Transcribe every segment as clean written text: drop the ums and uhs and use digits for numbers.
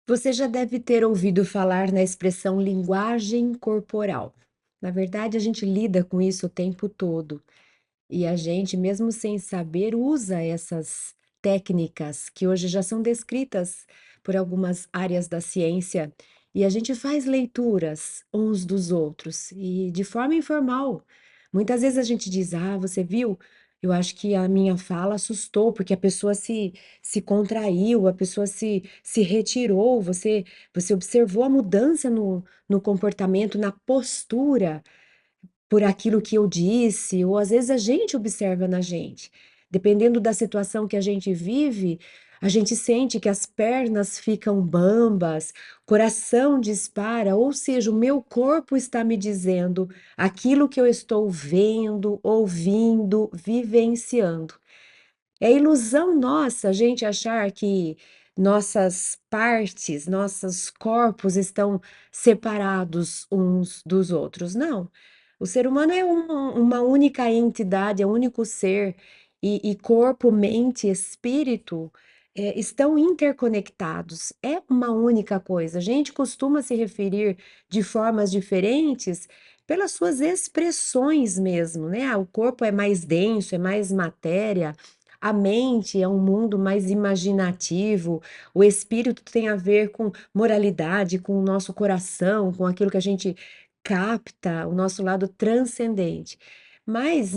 Você já deve ter ouvido falar na expressão linguagem corporal. Na verdade, a gente lida com isso o tempo todo e a gente, mesmo sem saber, usa essas técnicas que hoje já são descritas por algumas áreas da ciência e a gente faz leituras uns dos outros e de forma informal. Muitas vezes a gente diz: Ah, você viu? Eu acho que a minha fala assustou, porque a pessoa se contraiu, a pessoa se retirou. Você observou a mudança no comportamento, na postura por aquilo que eu disse, ou às vezes a gente observa na gente. Dependendo da situação que a gente vive, a gente sente que as pernas ficam bambas, coração dispara, ou seja, o meu corpo está me dizendo aquilo que eu estou vendo, ouvindo, vivenciando. É ilusão nossa a gente achar que nossas partes, nossos corpos estão separados uns dos outros. Não. O ser humano é uma única entidade, é um único ser, e corpo, mente, espírito estão interconectados. É uma única coisa. A gente costuma se referir de formas diferentes pelas suas expressões mesmo, né? Ah, o corpo é mais denso, é mais matéria. A mente é um mundo mais imaginativo, o espírito tem a ver com moralidade, com o nosso coração, com aquilo que a gente capta, o nosso lado transcendente. Mas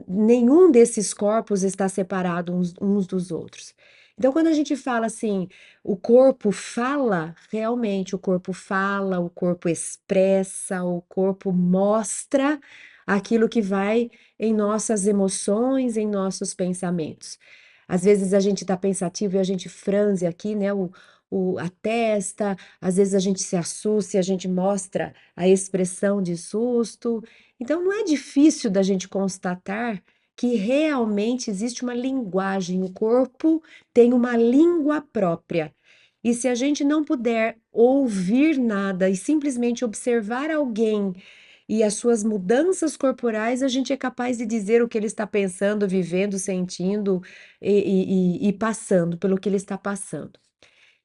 nenhum desses corpos está separado uns dos outros. Então, quando a gente fala assim, o corpo fala, realmente o corpo fala, o corpo expressa, o corpo mostra aquilo que vai em nossas emoções, em nossos pensamentos. Às vezes a gente está pensativo e a gente franze aqui, né, a testa, às vezes a gente se assusta e a gente mostra a expressão de susto. Então não é difícil da gente constatar que realmente existe uma linguagem, o corpo tem uma língua própria. E se a gente não puder ouvir nada e simplesmente observar alguém e as suas mudanças corporais, a gente é capaz de dizer o que ele está pensando, vivendo, sentindo e passando pelo que ele está passando.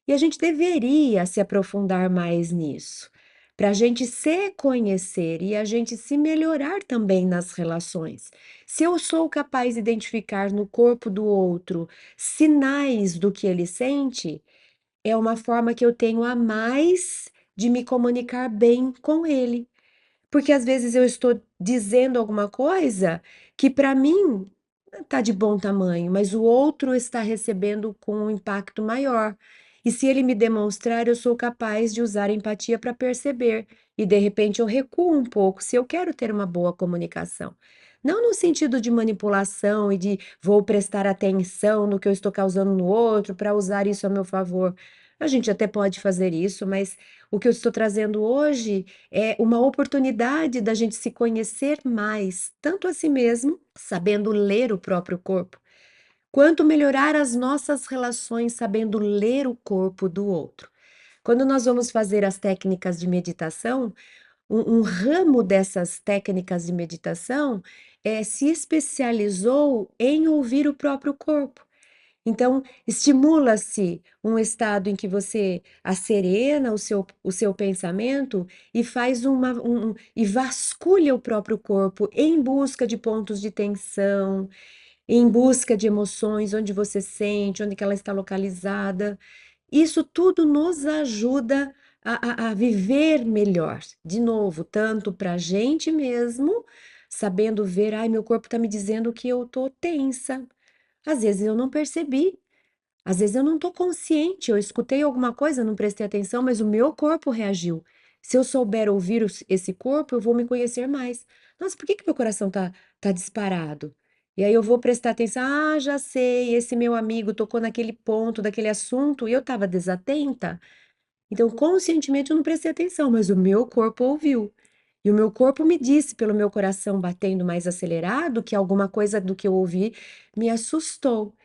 E a gente deveria se aprofundar mais nisso, para a gente se conhecer e a gente se melhorar também nas relações. Se eu sou capaz de identificar no corpo do outro sinais do que ele sente, é uma forma que eu tenho a mais de me comunicar bem com ele. Porque às vezes eu estou dizendo alguma coisa que para mim está de bom tamanho, mas o outro está recebendo com um impacto maior. E se ele me demonstrar, eu sou capaz de usar empatia para perceber. E de repente eu recuo um pouco se eu quero ter uma boa comunicação. Não no sentido de manipulação e de vou prestar atenção no que eu estou causando no outro para usar isso a meu favor. A gente até pode fazer isso, mas o que eu estou trazendo hoje é uma oportunidade da gente se conhecer mais, tanto a si mesmo, sabendo ler o próprio corpo, quanto melhorar as nossas relações sabendo ler o corpo do outro. Quando nós vamos fazer as técnicas de meditação, um ramo dessas técnicas de meditação se especializou em ouvir o próprio corpo. Então, estimula-se um estado em que você acerena o seu pensamento e faz e vasculha o próprio corpo em busca de pontos de tensão, em busca de emoções, onde você sente, onde que ela está localizada. Isso tudo nos ajuda a viver melhor. De novo, tanto para a gente mesmo, sabendo ver, ai, meu corpo está me dizendo que eu estou tensa. Às vezes eu não percebi, às vezes eu não estou consciente, eu escutei alguma coisa, não prestei atenção, mas o meu corpo reagiu. Se eu souber ouvir esse corpo, eu vou me conhecer mais. Nossa, por que que meu coração tá disparado? E aí eu vou prestar atenção, ah, já sei, esse meu amigo tocou naquele ponto, daquele assunto, e eu estava desatenta. Então, conscientemente eu não prestei atenção, mas o meu corpo ouviu. E o meu corpo me disse, pelo meu coração batendo mais acelerado, que alguma coisa do que eu ouvi me assustou.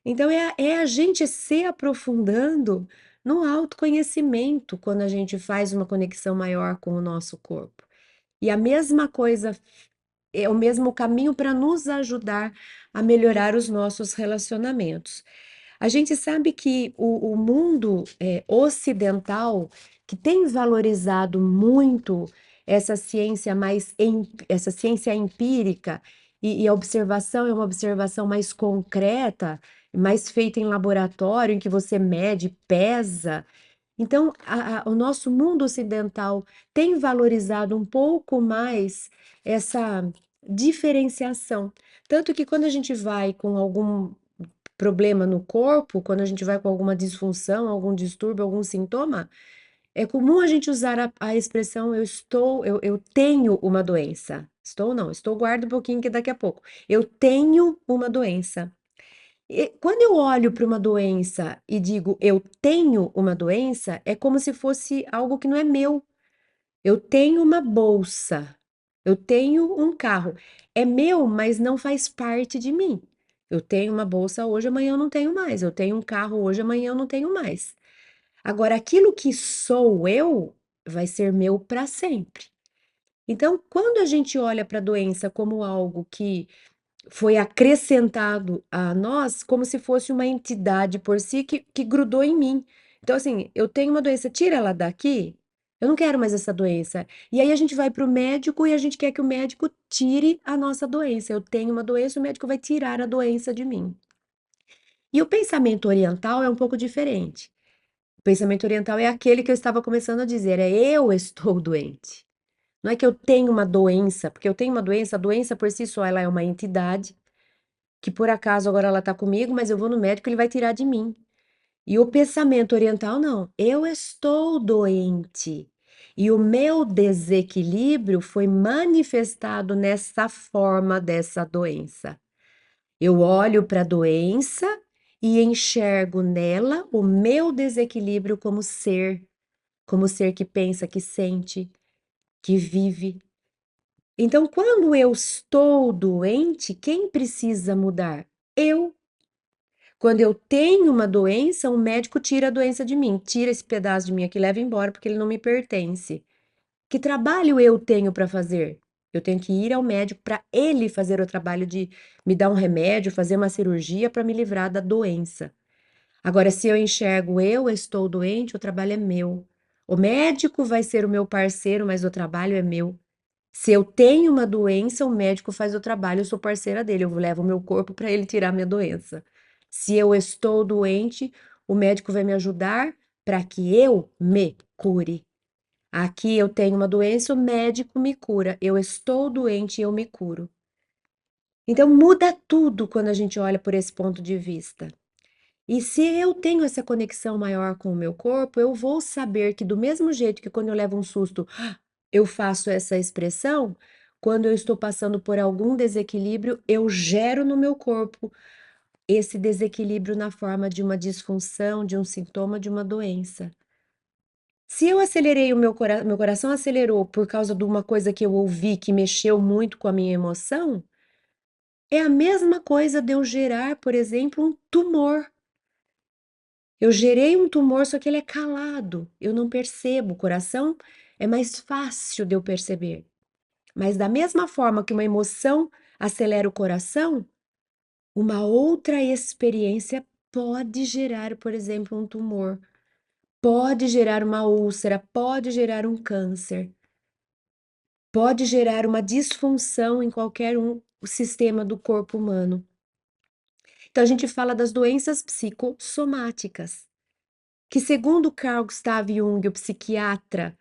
Então, é a gente se aprofundando no autoconhecimento quando a gente faz uma conexão maior com o nosso corpo. E a mesma coisa é o mesmo caminho para nos ajudar a melhorar os nossos relacionamentos. A gente sabe que o mundo ocidental, que tem valorizado muito essa ciência essa ciência empírica, e a observação é uma observação mais concreta, mais feita em laboratório, em que você mede, pesa. Então, o nosso mundo ocidental tem valorizado um pouco mais essa diferenciação. Tanto que quando a gente vai com algum problema no corpo, quando a gente vai com alguma disfunção, algum distúrbio, algum sintoma, é comum a gente usar a expressão eu tenho uma doença. Estou não, estou, guarda um pouquinho que daqui a pouco. Eu tenho uma doença. E quando eu olho para uma doença e digo eu tenho uma doença, é como se fosse algo que não é meu. Eu tenho uma bolsa, eu tenho um carro. É meu, mas não faz parte de mim. Eu tenho uma bolsa hoje, amanhã eu não tenho mais. Eu tenho um carro hoje, amanhã eu não tenho mais. Agora, aquilo que sou eu vai ser meu para sempre. Então, quando a gente olha para a doença como algo que foi acrescentado a nós como se fosse uma entidade por si que grudou em mim. Então, assim, eu tenho uma doença, tira ela daqui, eu não quero mais essa doença. E aí a gente vai para o médico e a gente quer que o médico tire a nossa doença. Eu tenho uma doença, o médico vai tirar a doença de mim. E o pensamento oriental é um pouco diferente. O pensamento oriental é aquele que eu estava começando a dizer, é eu estou doente. Não é que eu tenho uma doença, porque eu tenho uma doença, a doença por si só ela é uma entidade que por acaso agora ela está comigo, mas eu vou no médico, ele vai tirar de mim. E o pensamento oriental, não. Eu estou doente. E o meu desequilíbrio foi manifestado nessa forma dessa doença. Eu olho para a doença e enxergo nela o meu desequilíbrio como ser que pensa, que sente, que vive. Então, quando eu estou doente, quem precisa mudar? Eu. Quando eu tenho uma doença, o médico tira a doença de mim, tira esse pedaço de mim aqui, leva embora, porque ele não me pertence. Que trabalho eu tenho para fazer? Eu tenho que ir ao médico para ele fazer o trabalho de me dar um remédio, fazer uma cirurgia para me livrar da doença. Agora, se eu enxergo eu estou doente, o trabalho é meu. O médico vai ser o meu parceiro, mas o trabalho é meu. Se eu tenho uma doença, o médico faz o trabalho, eu sou parceira dele, eu levo o meu corpo para ele tirar minha doença. Se eu estou doente, o médico vai me ajudar para que eu me cure. Aqui eu tenho uma doença, o médico me cura. Eu estou doente e eu me curo. Então muda tudo quando a gente olha por esse ponto de vista. E se eu tenho essa conexão maior com o meu corpo, eu vou saber que, do mesmo jeito que quando eu levo um susto, eu faço essa expressão, quando eu estou passando por algum desequilíbrio, eu gero no meu corpo esse desequilíbrio na forma de uma disfunção, de um sintoma, de uma doença. Se eu acelerei meu coração acelerou por causa de uma coisa que eu ouvi que mexeu muito com a minha emoção, é a mesma coisa de eu gerar, por exemplo, um tumor. Eu gerei um tumor, só que ele é calado, eu não percebo. O coração é mais fácil de eu perceber. Mas da mesma forma que uma emoção acelera o coração, uma outra experiência pode gerar, por exemplo, um tumor, pode gerar uma úlcera, pode gerar um câncer, pode gerar uma disfunção em qualquer sistema do corpo humano. Então a gente fala das doenças psicossomáticas, que segundo Carl Gustav Jung, o psiquiatra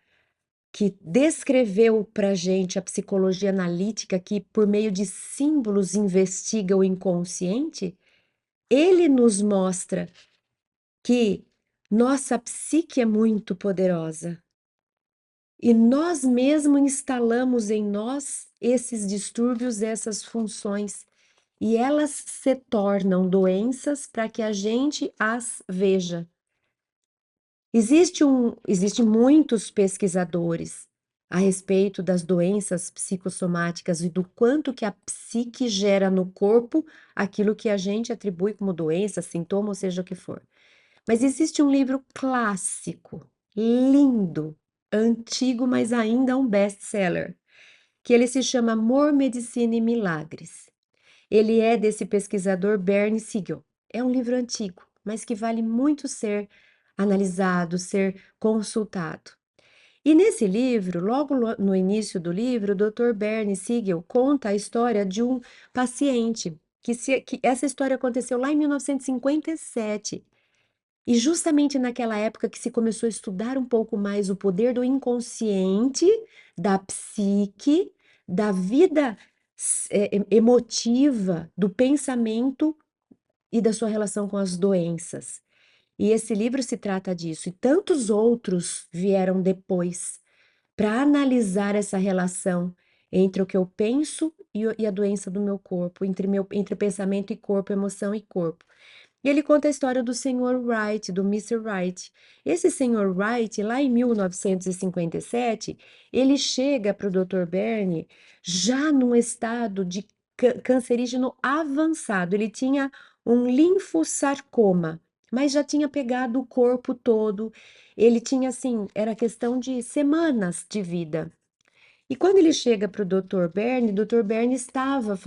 que descreveu para gente a psicologia analítica, que por meio de símbolos investiga o inconsciente, ele nos mostra que nossa psique é muito poderosa e nós mesmos instalamos em nós esses distúrbios, essas funções, e elas se tornam doenças para que a gente as veja. Existem muitos pesquisadores a respeito das doenças psicossomáticas e do quanto que a psique gera no corpo aquilo que a gente atribui como doença, sintoma, ou seja o que for. Mas existe um livro clássico, lindo, antigo, mas ainda um best-seller, que ele se chama Amor, Medicina e Milagres. Ele é desse pesquisador Bernie Siegel. É um livro antigo. mas que vale muito ser analisado, ser consultado. E nesse livro, logo no início do livro, o Dr. Bernie Siegel conta a história de um paciente, que essa história aconteceu lá em 1957. E justamente naquela época que se começou a estudar um pouco mais o poder do inconsciente, da psique, da vida emotiva, do pensamento e da sua relação com as doenças. E esse livro se trata disso, e tantos outros vieram depois para analisar essa relação entre o que eu penso e a doença do meu corpo, entre pensamento e corpo, emoção e corpo. E ele conta a história do Sr. Wright, do Mister Wright. Esse Sr. Wright, lá em 1957, ele chega para o Dr. Bernie já num estado de cancerígeno avançado. Ele tinha um linfossarcoma, mas já tinha pegado o corpo todo. Ele tinha, assim, era questão de semanas de vida. E quando ele chega para o Dr. Bernie estava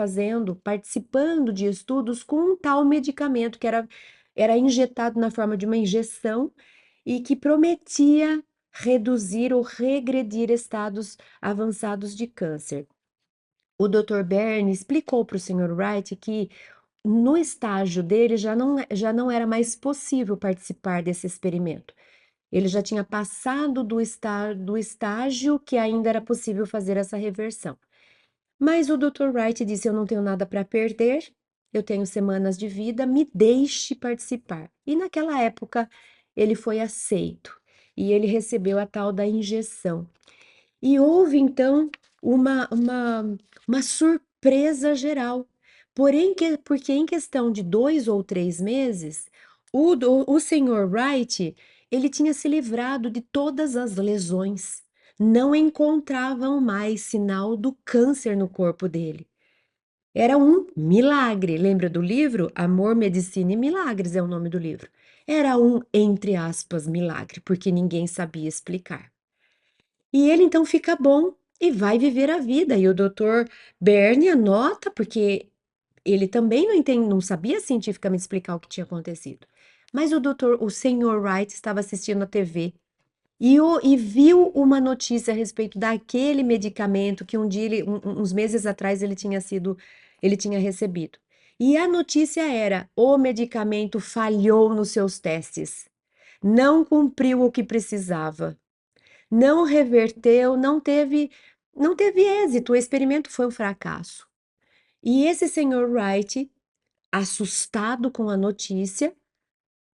participando de estudos com um tal medicamento que era injetado na forma de uma injeção e que prometia reduzir ou regredir estados avançados de câncer. O Dr. Bernie explicou para o Sr. Wright que no estágio dele já não era mais possível participar desse experimento. Ele já tinha passado do estágio que ainda era possível fazer essa reversão. Mas o Dr. Wright disse: Eu não tenho nada para perder, eu tenho semanas de vida, me deixe participar. E naquela época ele foi aceito e ele recebeu a tal da injeção. E houve então uma surpresa geral. Porém, porque em questão de 2 ou 3 meses, o senhor Wright, ele tinha se livrado de todas as lesões. Não encontravam mais sinal do câncer no corpo dele. Era um milagre. Lembra do livro? Amor, Medicina e Milagres é o nome do livro. Era um, entre aspas, milagre, porque ninguém sabia explicar. E ele então fica bom e vai viver a vida. E o doutor Bernie anota, porque ele também não sabia cientificamente explicar o que tinha acontecido. Mas o senhor Wright estava assistindo a TV e viu uma notícia a respeito daquele medicamento que um dia, uns meses atrás, ele tinha recebido. E a notícia era: o medicamento falhou nos seus testes, não cumpriu o que precisava, não reverteu, não teve êxito, o experimento foi um fracasso. E esse senhor Wright, assustado com a notícia,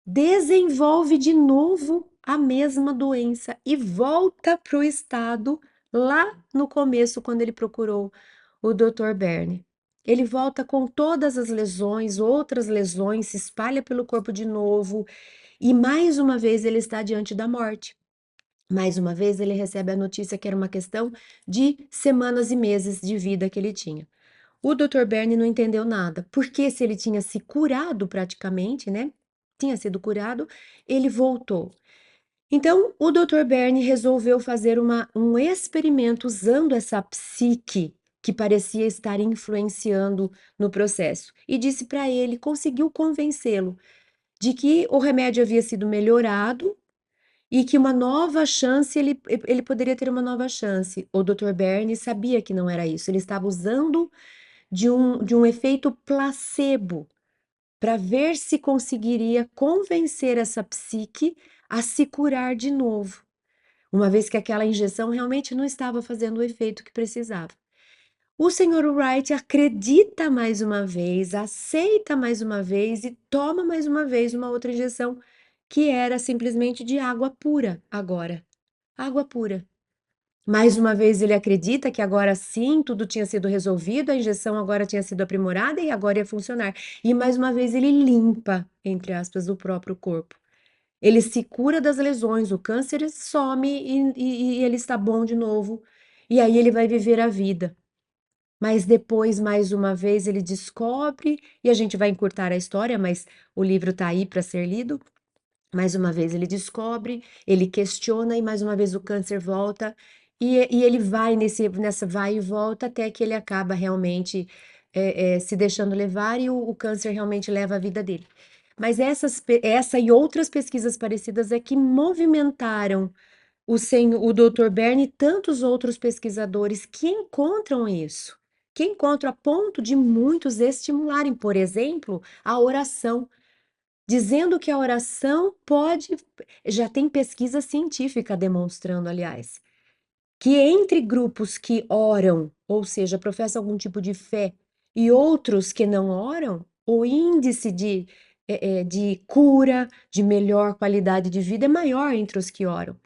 desenvolve de novo a mesma doença e volta para o estado lá no começo, quando ele procurou o Dr. Bernie. Ele volta com todas as lesões, outras lesões, se espalha pelo corpo de novo, e mais uma vez ele está diante da morte. Mais uma vez, ele recebe a notícia que era uma questão de semanas e meses de vida que ele tinha. O Dr. Bernie não entendeu nada, porque se ele tinha se curado praticamente, né? Tinha sido curado, ele voltou. Então, o Dr. Bernie resolveu fazer um experimento usando essa psique que parecia estar influenciando no processo e disse para ele, conseguiu convencê-lo de que o remédio havia sido melhorado e que uma nova chance, ele poderia ter uma nova chance. O Dr. Bernie sabia que não era isso, ele estava usando de um efeito placebo para ver se conseguiria convencer essa psique a se curar de novo, uma vez que aquela injeção realmente não estava fazendo o efeito que precisava. O Sr. Wright acredita mais uma vez, aceita mais uma vez e toma mais uma vez uma outra injeção que era simplesmente de água pura agora. Água pura. Mais uma vez ele acredita que agora sim tudo tinha sido resolvido, a injeção agora tinha sido aprimorada e agora ia funcionar. E mais uma vez ele limpa, entre aspas, o próprio corpo. Ele se cura das lesões, o câncer some e ele está bom de novo. E aí ele vai viver a vida. Mas depois, mais uma vez, ele descobre, e a gente vai encurtar a história, mas o livro está aí para ser lido. Mais uma vez ele descobre, ele questiona e mais uma vez o câncer volta e ele vai nessa vai e volta até que ele acaba realmente se deixando levar e o câncer realmente leva a vida dele. Mas essa e outras pesquisas parecidas é que movimentaram o Dr. Berne e tantos outros pesquisadores que encontram isso, que encontram a ponto de muitos estimularem, por exemplo, a oração, dizendo que a oração pode, já tem pesquisa científica demonstrando, aliás, que entre grupos que oram, ou seja, professam algum tipo de fé, e outros que não oram, o índice de cura, de melhor qualidade de vida é maior entre os que oram.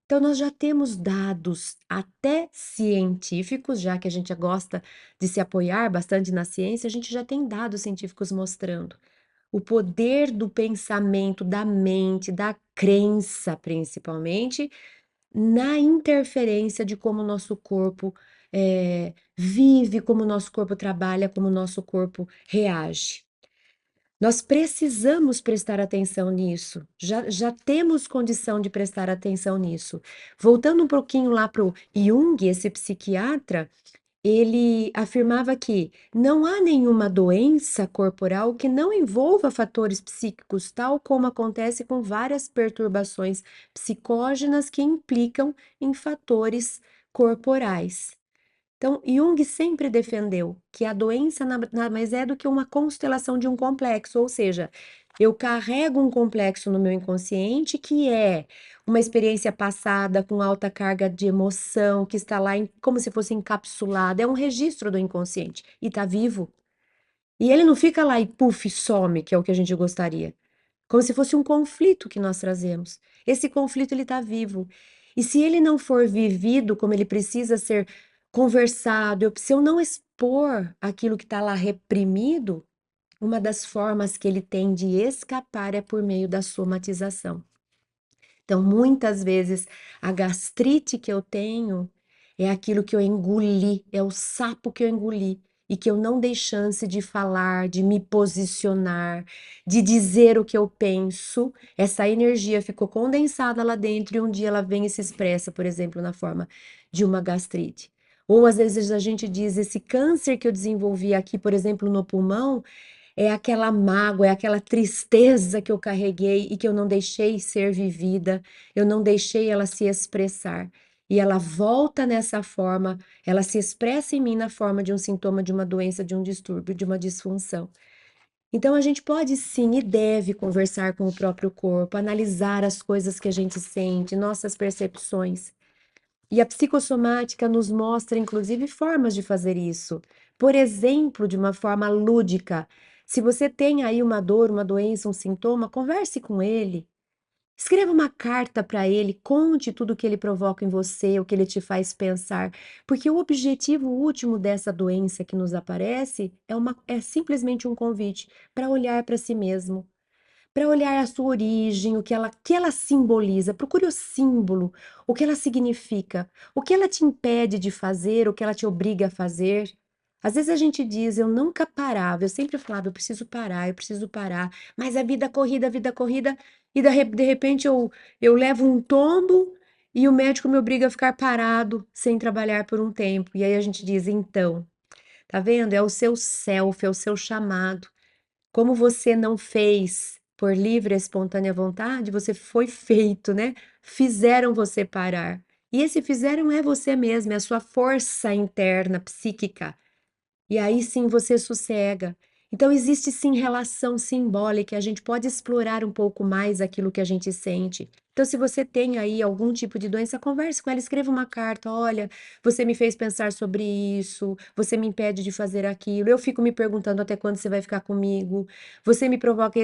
Então, nós já temos dados até científicos, já que a gente gosta de se apoiar bastante na ciência, a gente já tem dados científicos mostrando o poder do pensamento, da mente, da crença, principalmente, na interferência de como o nosso corpo vive, como o nosso corpo trabalha, como o nosso corpo reage. Nós precisamos prestar atenção nisso, já temos condição de prestar atenção nisso. Voltando um pouquinho lá para o Jung, esse psiquiatra, ele afirmava que não há nenhuma doença corporal que não envolva fatores psíquicos, tal como acontece com várias perturbações psicógenas que implicam em fatores corporais. Então, Jung sempre defendeu que a doença nada mais é do que uma constelação de um complexo, ou seja, eu carrego um complexo no meu inconsciente que é uma experiência passada com alta carga de emoção, que está lá como se fosse encapsulada, é um registro do inconsciente e está vivo. E ele não fica lá e puf, some, que é o que a gente gostaria. Como se fosse um conflito que nós trazemos. Esse conflito ele está vivo. E se ele não for vivido como ele precisa ser conversado, se eu não expor aquilo que está lá reprimido, uma das formas que ele tem de escapar é por meio da somatização. Então, muitas vezes, a gastrite que eu tenho é aquilo que eu engoli, é o sapo que eu engoli e que eu não dei chance de falar, de me posicionar, de dizer o que eu penso. Essa energia ficou condensada lá dentro e um dia ela vem e se expressa, por exemplo, na forma de uma gastrite. Ou às vezes a gente diz, esse câncer que eu desenvolvi aqui, por exemplo, no pulmão, é aquela mágoa, é aquela tristeza que eu carreguei e que eu não deixei ser vivida, eu não deixei ela se expressar. E ela volta nessa forma, ela se expressa em mim na forma de um sintoma de uma doença, de um distúrbio, de uma disfunção. Então a gente pode sim e deve conversar com o próprio corpo, analisar as coisas que a gente sente, nossas percepções. E a psicossomática nos mostra, inclusive, formas de fazer isso. Por exemplo, de uma forma lúdica. Se você tem aí uma dor, uma doença, um sintoma, converse com ele. Escreva uma carta para ele, conte tudo o que ele provoca em você, o que ele te faz pensar, porque o objetivo último dessa doença que nos aparece é simplesmente um convite para olhar para si mesmo, para olhar a sua origem, o que ela simboliza, procure o símbolo, o que ela significa, o que ela te impede de fazer, o que ela te obriga a fazer. Às vezes a gente diz, eu nunca parava, eu sempre falava, eu preciso parar, mas a vida corrida, e de repente eu levo um tombo e o médico me obriga a ficar parado sem trabalhar por um tempo. E aí a gente diz, então, tá vendo? É o seu self, é o seu chamado. Como você não fez por livre e espontânea vontade, você foi feito, né? Fizeram você parar. E esse fizeram é você mesmo, é a sua força interna, psíquica. E aí sim você sossega. Então existe sim relação simbólica, a gente pode explorar um pouco mais aquilo que a gente sente. Então, se você tem aí algum tipo de doença, converse com ela, escreva uma carta. Olha, você me fez pensar sobre isso, você me impede de fazer aquilo. Eu fico me perguntando até quando você vai ficar comigo. Você me provoca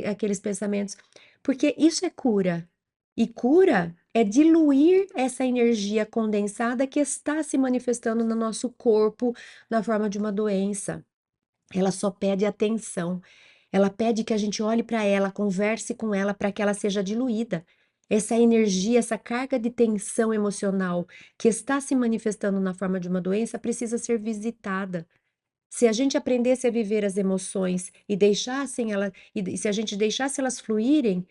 aqueles pensamentos, porque isso é cura. E cura é diluir essa energia condensada que está se manifestando no nosso corpo na forma de uma doença. Ela só pede atenção. Ela pede que a gente olhe para ela, converse com ela para que ela seja diluída. Essa energia, essa carga de tensão emocional que está se manifestando na forma de uma doença precisa ser visitada. Se a gente aprendesse a viver as emoções e deixassem ela, e se a gente deixasse elas fluírem,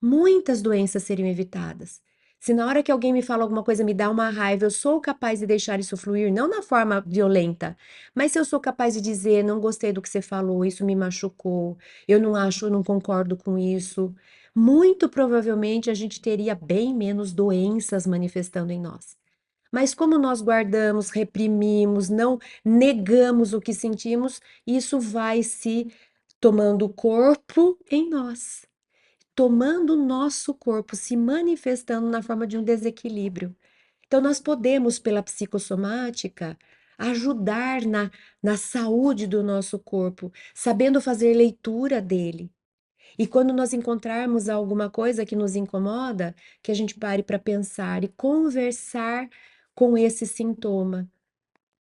muitas doenças seriam evitadas. Se na hora que alguém me fala alguma coisa me dá uma raiva, eu sou capaz de deixar isso fluir, não na forma violenta, mas se eu sou capaz de dizer, não gostei do que você falou, isso me machucou, eu não acho, eu não concordo com isso, muito provavelmente a gente teria bem menos doenças manifestando em nós. Mas como nós guardamos, reprimimos, não negamos o que sentimos, isso vai se tomando corpo em nós, tomando o nosso corpo, se manifestando na forma de um desequilíbrio. Então, nós podemos, pela psicossomática, ajudar na saúde do nosso corpo, sabendo fazer leitura dele. E quando nós encontrarmos alguma coisa que nos incomoda, que a gente pare para pensar e conversar com esse sintoma.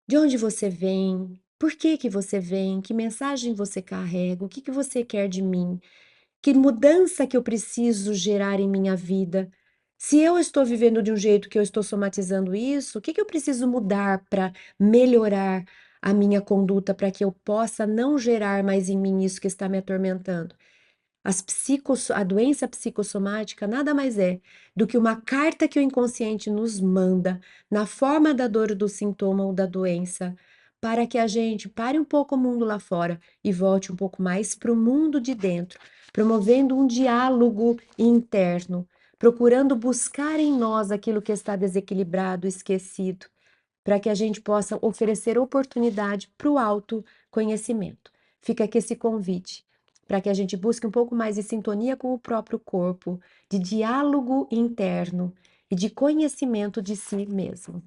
De onde você vem? Por que que você vem? Que mensagem você carrega? O que que você quer de mim? Que mudança que eu preciso gerar em minha vida? Se eu estou vivendo de um jeito que eu estou somatizando isso, o que que eu preciso mudar para melhorar a minha conduta, para que eu possa não gerar mais em mim isso que está me atormentando? A doença psicossomática nada mais é do que uma carta que o inconsciente nos manda na forma da dor do sintoma ou da doença, para que a gente pare um pouco o mundo lá fora e volte um pouco mais para o mundo de dentro, promovendo um diálogo interno, procurando buscar em nós aquilo que está desequilibrado, esquecido, para que a gente possa oferecer oportunidade para o autoconhecimento. Fica aqui esse convite para que a gente busque um pouco mais de sintonia com o próprio corpo, de diálogo interno e de conhecimento de si mesmo.